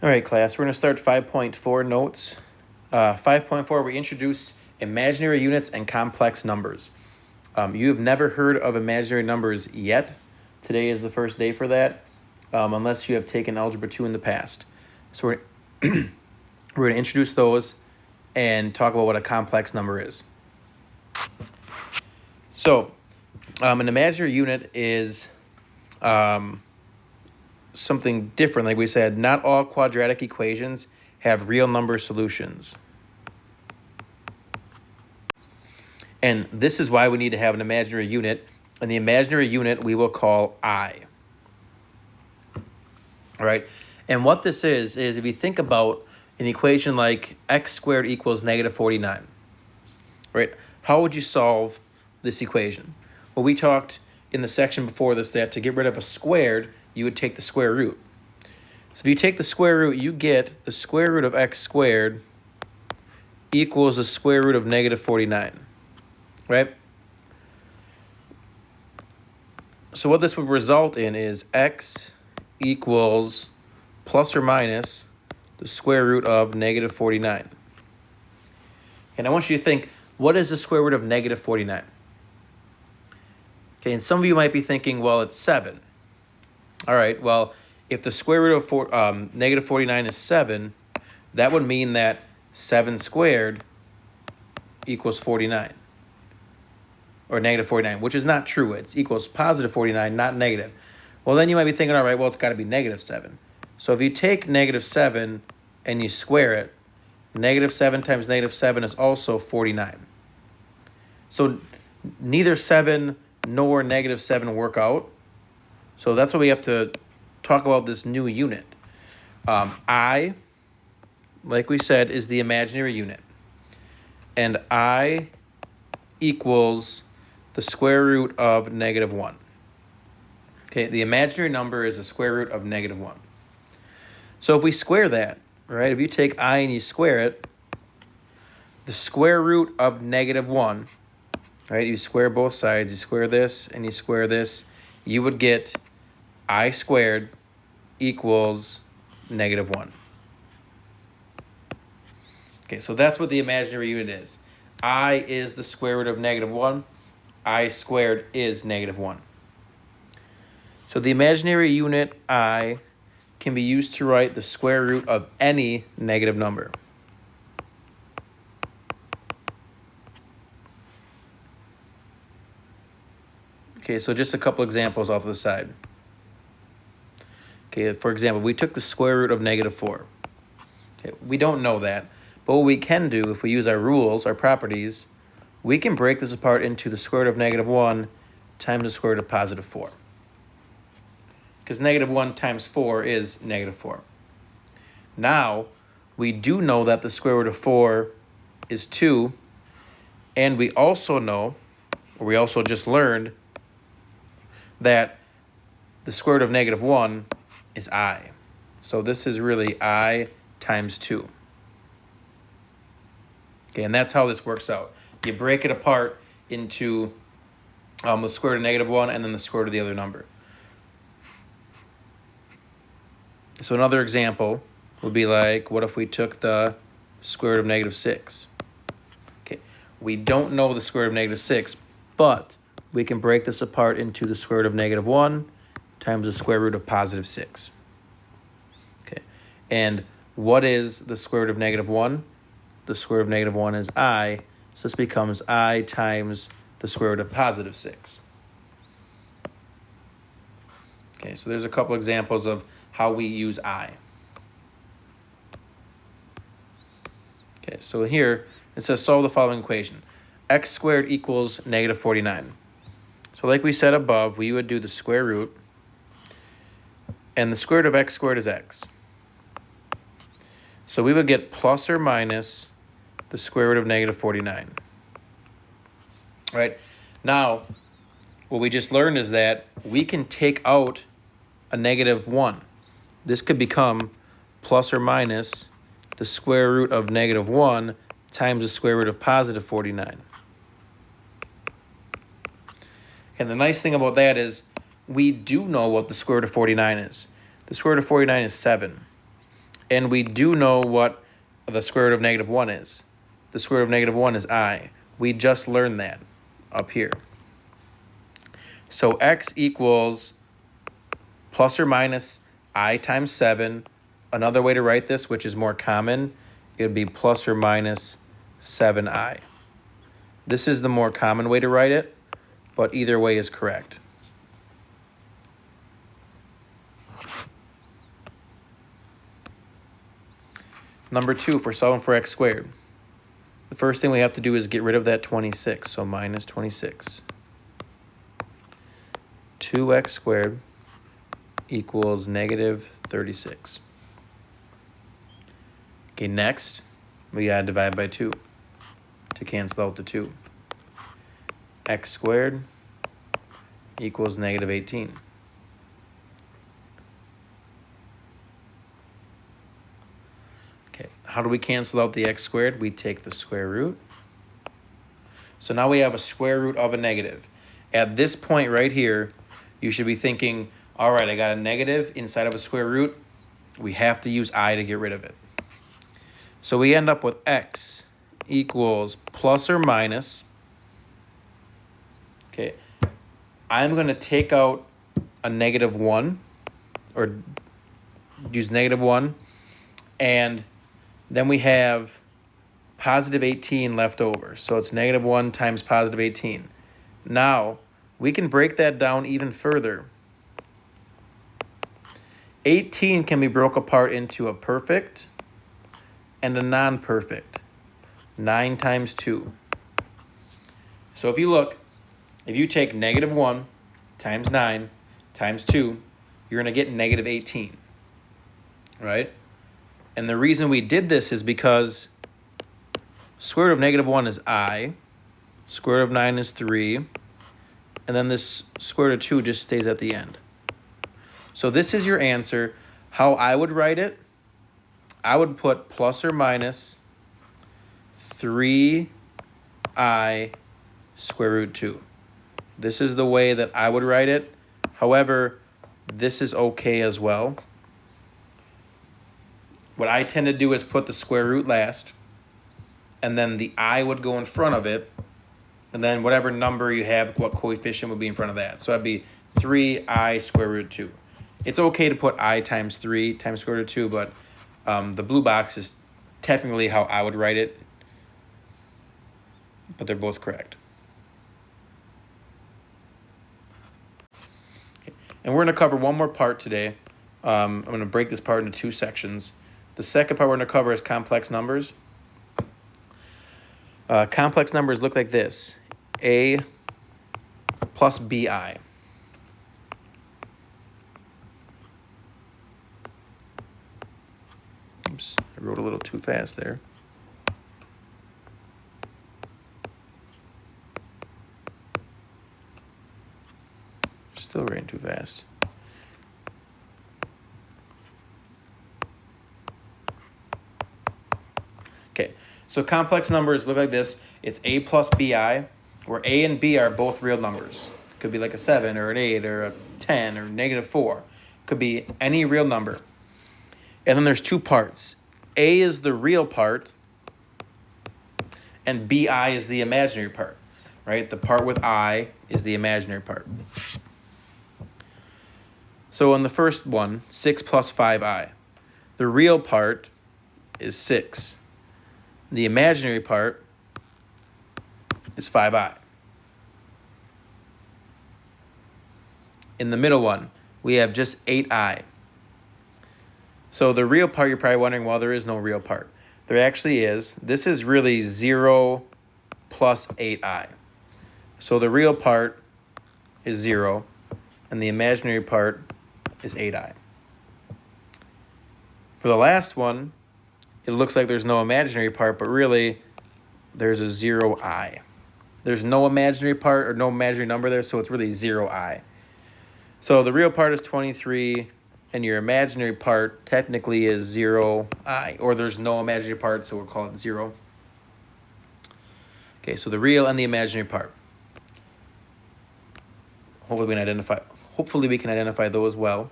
All right, class, we're going to start 5.4 notes. 5.4, we introduce imaginary units and complex numbers. You have never heard of imaginary numbers yet. Today is the first day for that, unless you have taken Algebra 2 in the past. So we're going to introduce those and talk about what a complex number is. So an imaginary unit is something different. Like we said, not all quadratic equations have real number solutions. And this is why we need to have an imaginary unit. And the imaginary unit we will call I. All right. And what this is if you think about an equation like x squared equals negative 49, right? How would you solve this equation? Well, we talked in the section before this that to get rid of a squared, you would take the square root. So if you take the square root, you get the square root of x squared equals the square root of negative 49, right? So what this would result in is x equals plus or minus the square root of negative 49. And I want you to think, what is the square root of negative 49? Okay, and some of you might be thinking, well, it's 7. All right, well, if the square root of negative 49 is 7, that would mean that 7 squared equals 49. Or negative 49, which is not true. It's equals positive 49, not negative. Well, then you might be thinking, all right, well, it's got to be negative 7. So if you take negative 7 and you square it, negative 7 times negative 7 is also 49. So neither 7 nor negative 7 work out. So that's why we have to talk about this new unit. I, like we said, is the imaginary unit. And I equals the square root of negative 1. Okay, the imaginary number is the square root of negative 1. So if we square that, right, if you take I and you square it, the square root of negative 1, right, you square both sides, you square this and you square this, you would get I squared equals negative 1. Okay, so that's what the imaginary unit is. I is the square root of negative 1. I squared is negative 1. So the imaginary unit I can be used to write the square root of any negative number. Okay, so just a couple examples off the side. Okay, for example, we took the square root of negative 4. Okay, we don't know that, but what we can do if we use our rules, our properties, we can break this apart into the square root of negative 1 times the square root of positive 4. Because negative 1 times 4 is negative 4. Now, we do know that the square root of 4 is 2, and we also know, or we also just learned, that the square root of negative 1 is I. So this is really I times 2. Okay, and that's how this works out. You break it apart into the square root of negative 1 and then the square root of the other number. So another example would be like, what if we took the square root of negative 6? Okay, we don't know the square root of negative 6, but we can break this apart into the square root of negative 1 times the square root of positive 6. Okay, and what is the square root of negative 1? The square root of negative 1 is I, so this becomes I times the square root of positive 6. Okay, so there's a couple examples of how we use I. Okay, so here it says solve the following equation. X squared equals negative 49. So like we said above, we would do the square root, and the square root of x squared is x. So we would get plus or minus the square root of negative 49. All right, now what we just learned is that we can take out a negative 1. This could become plus or minus the square root of negative 1 times the square root of positive 49. And the nice thing about that is we do know what the square root of 49 is. The square root of 49 is 7. And we do know what the square root of -1 is. The square root of -1 is I. We just learned that up here. So x equals plus or minus I times 7. Another way to write this, which is more common, it would be plus or minus 7i. This is the more common way to write it, but either way is correct. Number 2, for solving for x squared. The first thing we have to do is get rid of that 26, so minus 26. 2x squared equals -36. Okay, next, we gotta divide by 2 to cancel out the 2. X squared equals -18. Okay, how do we cancel out the x squared? We take the square root. So now we have a square root of a negative. At this point right here, you should be thinking, all right, I got a negative inside of a square root. We have to use I to get rid of it. So we end up with x equals plus or minus. Okay, I'm going to take out a -1, or use -1, and then we have positive 18 left over. So it's -1 times positive 18. Now, we can break that down even further. 18 can be broke apart into a perfect and a non-perfect. 9 times 2. So if you look, if you take -1 times 9 times 2, you're going to get -18, right? And the reason we did this is because square root of -1 is I, square root of 9 is 3, and then this square root of 2 just stays at the end. So this is your answer. How I would write it, I would put plus or minus 3i square root 2. This is the way that I would write it. However, this is okay as well. What I tend to do is put the square root last, and then the I would go in front of it, and then whatever number you have, what coefficient would be in front of that. So that'd be 3i square root 2. It's okay to put I times 3 times square root 2, but the blue box is technically how I would write it, but they're both correct. Okay. And we're going to cover one more part today. I'm going to break this part into 2 sections. The second part we're going to cover is complex numbers. Complex numbers look like this: a plus bi. Oops, I wrote a little too fast there. Still writing too fast. Okay, so complex numbers look like this. It's a plus bi, where a and b are both real numbers. Could be like a 7 or an 8 or a 10 or -4. Could be any real number. And then there's 2 parts. A is the real part, and bi is the imaginary part, right? The part with I is the imaginary part. So in the first one, 6 plus 5i. The real part is 6. The imaginary part is 5i. In the middle one, we have just 8i. So the real part, you're probably wondering, well, there is no real part. There actually is. This is really 0 plus 8i. So the real part is 0, and the imaginary part is 8i. For the last one, it looks like there's no imaginary part, but really there's a 0i. There's no imaginary part or no imaginary number there, so it's really 0i. So the real part is 23, and your imaginary part technically is 0i, or there's no imaginary part, so we'll call it 0. Okay, so the real and the imaginary part. Hopefully we can identify those well.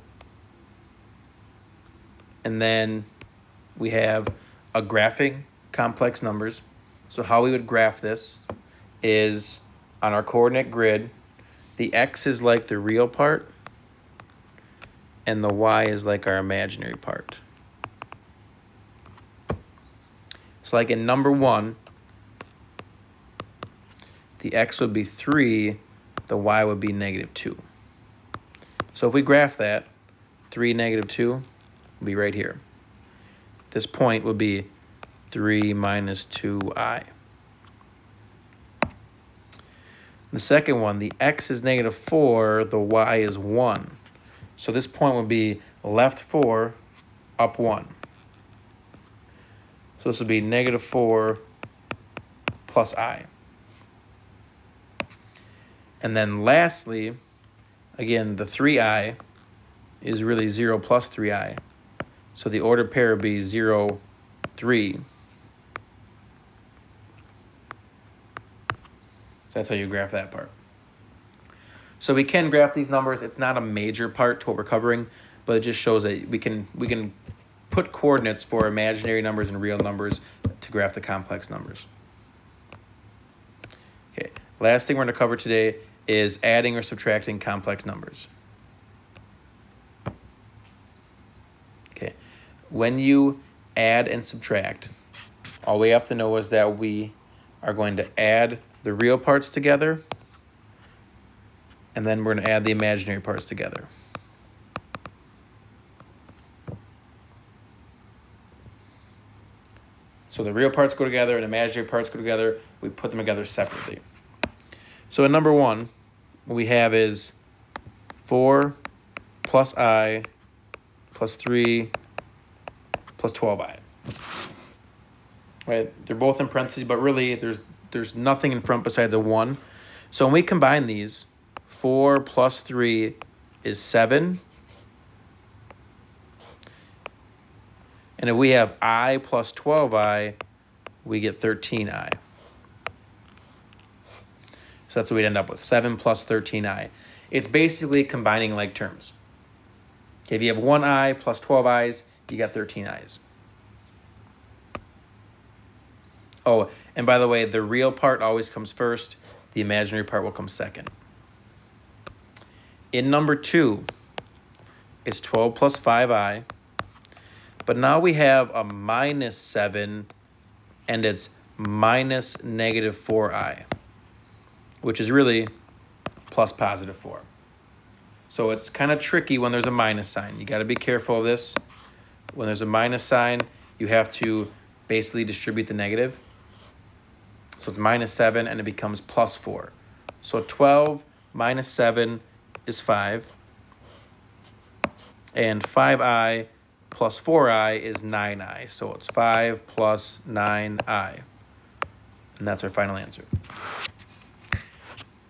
And then we have a graphing complex numbers. So how we would graph this is on our coordinate grid, the x is like the real part, and the y is like our imaginary part. So like in number 1, the x would be 3, the y would be -2. So if we graph that, 3, -2 will be right here. This point would be 3 minus 2i. The second one, the x is -4, the y is 1. So this point would be left 4, up 1. So this would be -4 plus I. And then lastly, again, the 3i is really 0 plus 3i. So the ordered pair would be 0, 3. So that's how you graph that part. So we can graph these numbers. It's not a major part to what we're covering, but it just shows that we can put coordinates for imaginary numbers and real numbers to graph the complex numbers. Okay, last thing we're going to cover today is adding or subtracting complex numbers. Okay, when you add and subtract, all we have to know is that we are going to add the real parts together, and then we're going to add the imaginary parts together. So the real parts go together and imaginary parts go together. We put them together separately. So in number 1, what we have is 4 plus I plus 3 plus 12i. Right? They're both in parentheses, but really there's nothing in front besides a 1. So when we combine these, 4 plus 3 is 7. And if we have I plus 12i, we get 13i. So that's what we'd end up with, 7 plus 13i. It's basically combining like terms. Okay, if you have 1i plus 12 i's, you got 13 i's. Oh, and by the way, the real part always comes first. The imaginary part will come second. In number 2, it's 12 plus 5i. But now we have a minus 7, and it's minus -4i, which is really plus +4. So it's kind of tricky when there's a minus sign. You got to be careful of this. When there's a minus sign, you have to basically distribute the negative. So it's -7, and it becomes +4. So 12 minus 7 is 5. And 5i plus 4i is 9i. So it's 5 plus 9i. And that's our final answer.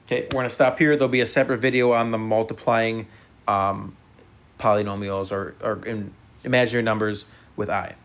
Okay, we're going to stop here. There'll be a separate video on the multiplying polynomials or imaginary numbers with I.